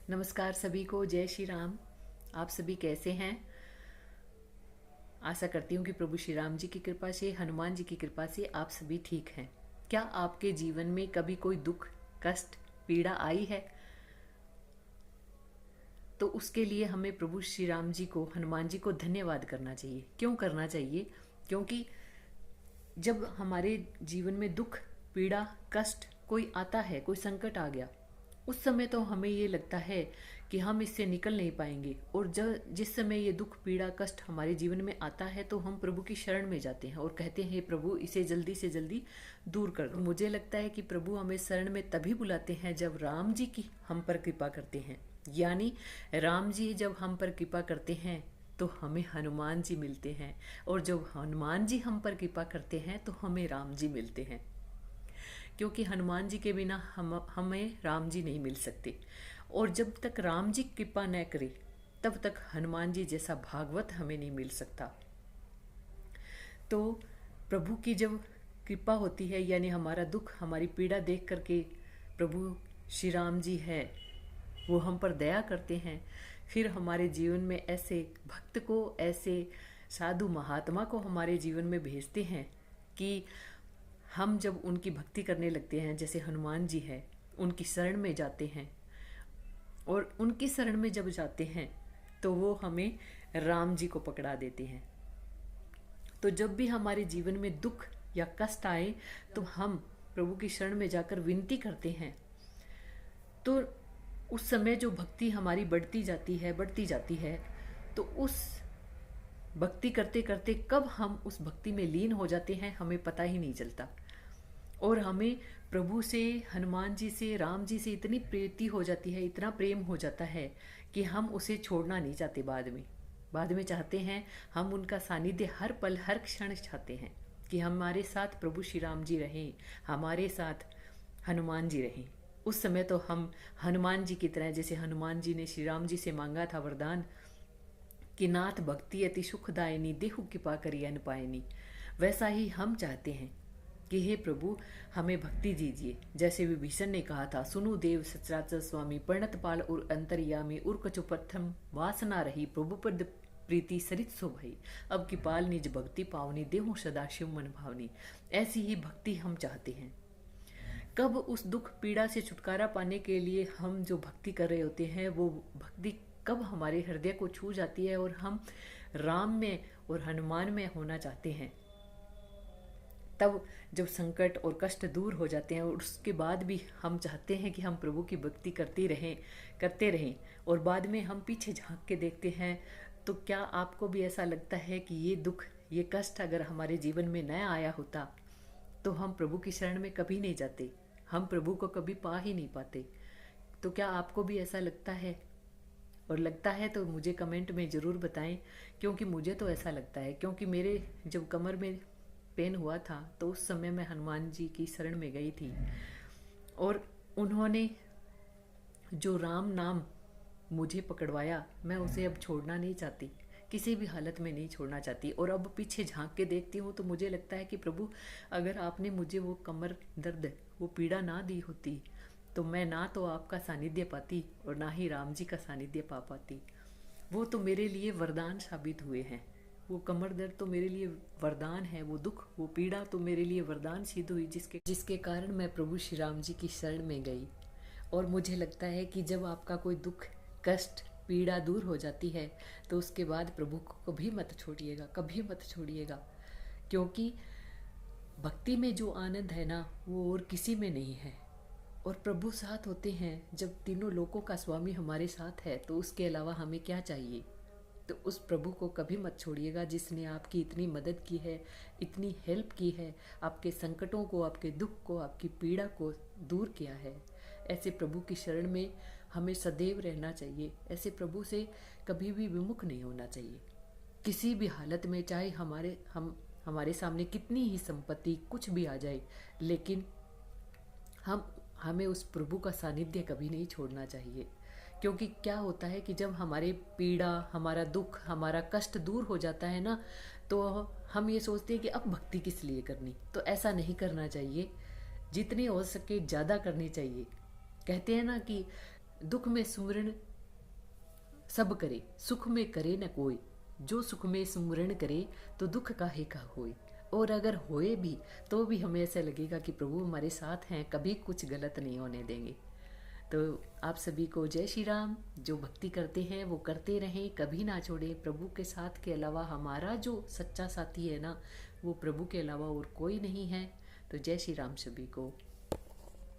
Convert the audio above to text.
नमस्कार सभी को, जय श्री राम। आप सभी कैसे हैं? आशा करती हूँ कि प्रभु श्री राम जी की कृपा से, हनुमान जी की कृपा से आप सभी ठीक हैं। क्या आपके जीवन में कभी कोई दुख, कष्ट, पीड़ा आई है? तो उसके लिए हमें प्रभु श्री राम जी को, हनुमान जी को धन्यवाद करना चाहिए। क्यों करना चाहिए? क्योंकि जब हमारे जीवन में दुख, पीड़ा, कष्ट कोई आता है, कोई संकट आ गया, उस समय तो हमें ये लगता है कि हम इससे निकल नहीं पाएंगे। और जब जिस समय ये दुख, पीड़ा, कष्ट हमारे जीवन में आता है तो हम प्रभु की शरण में जाते हैं और कहते हैं, हे प्रभु, इसे जल्दी से जल्दी दूर कर दो। मुझे लगता है कि प्रभु हमें शरण में तभी बुलाते हैं जब राम जी की हम पर कृपा करते हैं। यानी राम जी जब हम पर कृपा करते हैं तो हमें हनुमान जी मिलते हैं, और जब हनुमान जी हम पर कृपा करते हैं तो हमें राम जी मिलते हैं। क्योंकि हनुमान जी के बिना हमें राम जी नहीं मिल सकते। और जब तक राम जी कृपा न करे तब तक हनुमान जी जैसा भागवत हमें नहीं मिल सकता। तो प्रभु की जब कृपा होती है, यानी हमारा दुख, हमारी पीड़ा देख करके प्रभु श्री राम जी है वो हम पर दया करते हैं, फिर हमारे जीवन में ऐसे भक्त को, ऐसे साधु महात्मा को हमारे जीवन में भेजते हैं कि हम जब उनकी भक्ति करने लगते हैं, जैसे हनुमान जी है, उनकी शरण में जाते हैं, और उनकी शरण में जब जाते हैं तो वो हमें राम जी को पकड़ा देते हैं। तो जब भी हमारे जीवन में दुख या कष्ट आए तो हम प्रभु की शरण में जाकर विनती करते हैं, तो उस समय जो भक्ति हमारी बढ़ती जाती है, तो उस भक्ति करते करते कब हम उस भक्ति में लीन हो जाते हैं हमें पता ही नहीं चलता। और हमें प्रभु से, हनुमान जी से, राम जी से इतनी प्रीति हो जाती है, इतना प्रेम हो जाता है कि हम उसे छोड़ना नहीं चाहते। बाद में चाहते हैं हम उनका सानिध्य हर पल, हर क्षण चाहते हैं कि हमारे साथ प्रभु श्री राम जी रहें, हमारे साथ हनुमान जी रहें। उस समय तो हम हनुमान जी की तरह, जैसे हनुमान जी ने श्री राम जी से मांगा था वरदान कि नाथ भक्ति अति सुखदायिनी, देहु कृपा करी अन पायनी, वैसा ही हम चाहते हैं कि हे प्रभु हमें भक्ति दीजिए। जैसे विभीषण ने कहा था, सुनु देव सचराचर स्वामी, पर्णत पाल और अंतर्यामी, उर कछु प्रथम वासना रही, प्रभु पद प्रीति सरित सो भई, अब की पाल निज भक्ति पावनी, देहु सदा शिव मन भावनी। ऐसी ही भक्ति हम चाहते हैं। कब उस दुख, पीड़ा से छुटकारा पाने के लिए हम जो भक्ति कर रहे होते हैं, वो भक्ति कब हमारे हृदय को छू जाती है और हम राम में और हनुमान में होना चाहते हैं, तब जब संकट और कष्ट दूर हो जाते हैं और उसके बाद भी हम चाहते हैं कि हम प्रभु की भक्ति करते रहें, और बाद में हम पीछे झांक के देखते हैं, तो क्या आपको भी ऐसा लगता है कि ये दुख, ये कष्ट अगर हमारे जीवन में न आया होता तो हम प्रभु की शरण में कभी नहीं जाते, हम प्रभु को कभी पा ही नहीं पाते? तो क्या आपको भी ऐसा लगता है? और लगता है तो मुझे कमेंट में ज़रूर बताएं, क्योंकि मुझे तो ऐसा लगता है। क्योंकि मेरे जब कमर में पेन हुआ था तो उस समय मैं हनुमान जी की शरण में गई थी, और उन्होंने जो राम नाम मुझे पकड़वाया, मैं उसे अब छोड़ना नहीं चाहती, किसी भी हालत में नहीं छोड़ना चाहती। और अब पीछे झांक के देखती हूँ तो मुझे लगता है कि प्रभु, अगर आपने मुझे वो कमर दर्द, वो पीड़ा ना दी होती तो मैं ना तो आपका सानिध्य पाती और ना ही राम जी का सानिध्य पा पाती। वो तो मेरे लिए वरदान साबित हुए हैं। वो कमर दर्द तो मेरे लिए वरदान है, वो दुख, वो पीड़ा तो मेरे लिए वरदान सिद्ध हुई, जिसके कारण मैं प्रभु श्री राम जी की शरण में गई। और मुझे लगता है कि जब आपका कोई दुख, कष्ट, पीड़ा दूर हो जाती है तो उसके बाद प्रभु को कभी मत छोड़िएगा, कभी मत छोड़िएगा। क्योंकि भक्ति में जो आनंद है ना, वो और किसी में नहीं है। और प्रभु साथ होते हैं, जब तीनों लोकों का स्वामी हमारे साथ है तो उसके अलावा हमें क्या चाहिए? तो उस प्रभु को कभी मत छोड़िएगा जिसने आपकी इतनी मदद की है, इतनी हेल्प की है, आपके संकटों को, आपके दुख को, आपकी पीड़ा को दूर किया है। ऐसे प्रभु की शरण में हमें सदैव रहना चाहिए। ऐसे प्रभु से कभी भी विमुख नहीं होना चाहिए, किसी भी हालत में। चाहे हमारे सामने कितनी ही संपत्ति, कुछ भी आ जाए, लेकिन हमें उस प्रभु का सानिध्य कभी नहीं छोड़ना चाहिए। क्योंकि क्या होता है कि जब हमारे पीड़ा, हमारा दुख, हमारा कष्ट दूर हो जाता है ना, तो हम ये सोचते हैं कि अब भक्ति किस लिए करनी। तो ऐसा नहीं करना चाहिए, जितनी हो सके ज़्यादा करनी चाहिए। कहते हैं ना कि दुख में सुमरण सब करे, सुख में करे न कोई। जो सुख में सुमरण करे तो दुख काहे का होए। और अगर होए भी तो भी हमें ऐसा लगेगा कि प्रभु हमारे साथ हैं, कभी कुछ गलत नहीं होने देंगे। तो आप सभी को जय श्री राम। जो भक्ति करते हैं वो करते रहें, कभी ना छोड़े। प्रभु के साथ के अलावा हमारा जो सच्चा साथी है ना, वो प्रभु के अलावा और कोई नहीं है। तो जय श्री राम सभी को।